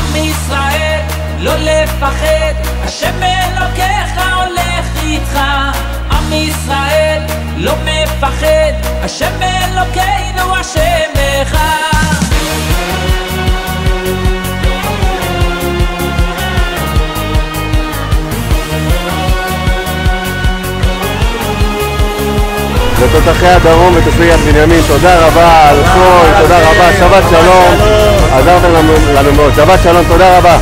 עם ישראל, לא לפחד, השם אלוקיך הולך איתך. עם ישראל, לא מפחד, השם אלוקינו השם אחד. לתותחי הדרום ותושבי יד בנימין, תודה רבה על הכל, תודה רבה, שבת שלום, עזרתם לנו מאוד, שבת שלום, תודה רבה.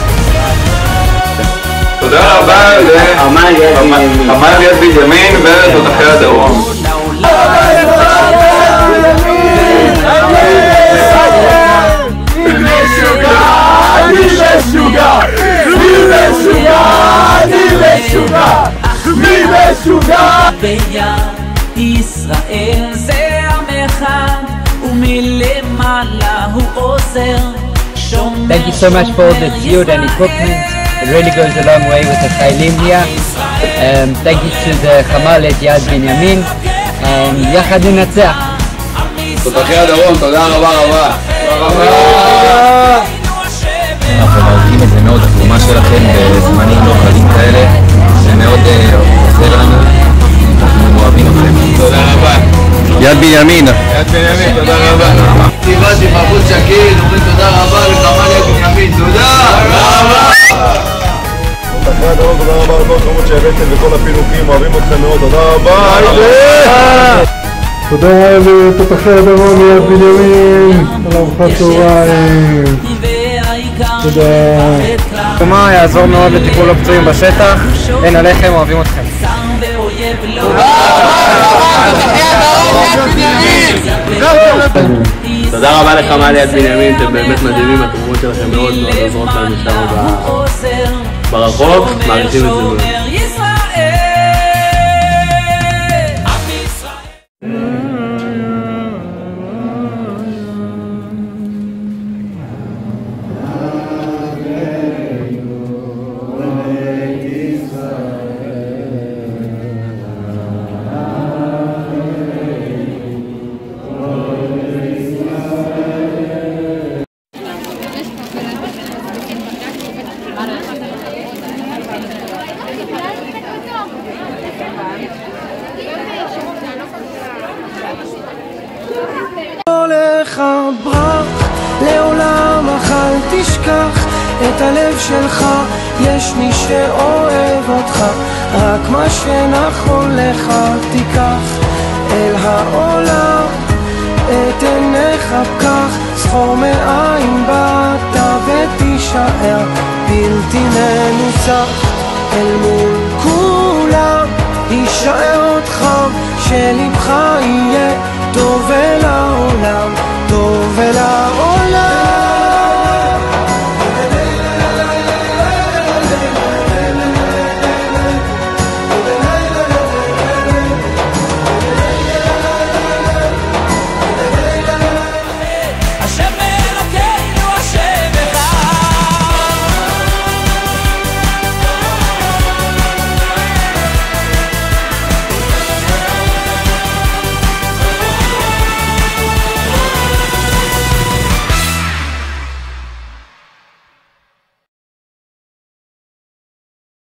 תודה רבה לחמ"ל יד בנימין ולתותחי הדרום. ישראל זה עם אחד ומלמעלה הוא עוזר. Thank you so much for all the tziyud and equipment. It really goes a long way with the chaylim here. Thank you to the Chamal at Yad Binyamin. יחד ננצח. תותחי הדרום, תודה רבה רבה. אנחנו מעריכים את זה מאוד, התרומה שלכם בזמנים לא קלים כאלה, זה מאוד עוזר לנו. אנחנו אוהבים אתכם. תודה רבה. יד בנימין. יד בנימין, תודה רבה. טיבתי מחמוד שקיל, אומרים תודה רבה לחמ"ל יד בנימין. תודה רבה. תותחי הדרום, תודה רבה על כל התרומות שהבאתם וכל הפינוקים, אוהבים אתכם מאוד, תודה רבה. תודה לתותחי הדרום יד בנימין, על ארוחת צהריים. תודה. תרומה יעזור מאוד לטיפול הפצועים בשטח. אין עליכם, אוהבים אתכם. תודה רבה לחמ"ל יד בנימין, אתם באמת מדהימים, התרומות שלכם מאוד מאוד עוזרות לנו שם ברחוב, מעריכים את זה מאוד. לך ברח, לעולם אל תשכח את הלב שלך, יש מי שאוהב אותך, רק מה שנכון לך תיקח אל העולם את עיניך פקח, זכור מאין באת ותישאר בלתי מנוצח אל מול כולם, יישאר עוד חם שלבך יהיה טוב אל העולם, טוב אל העולם.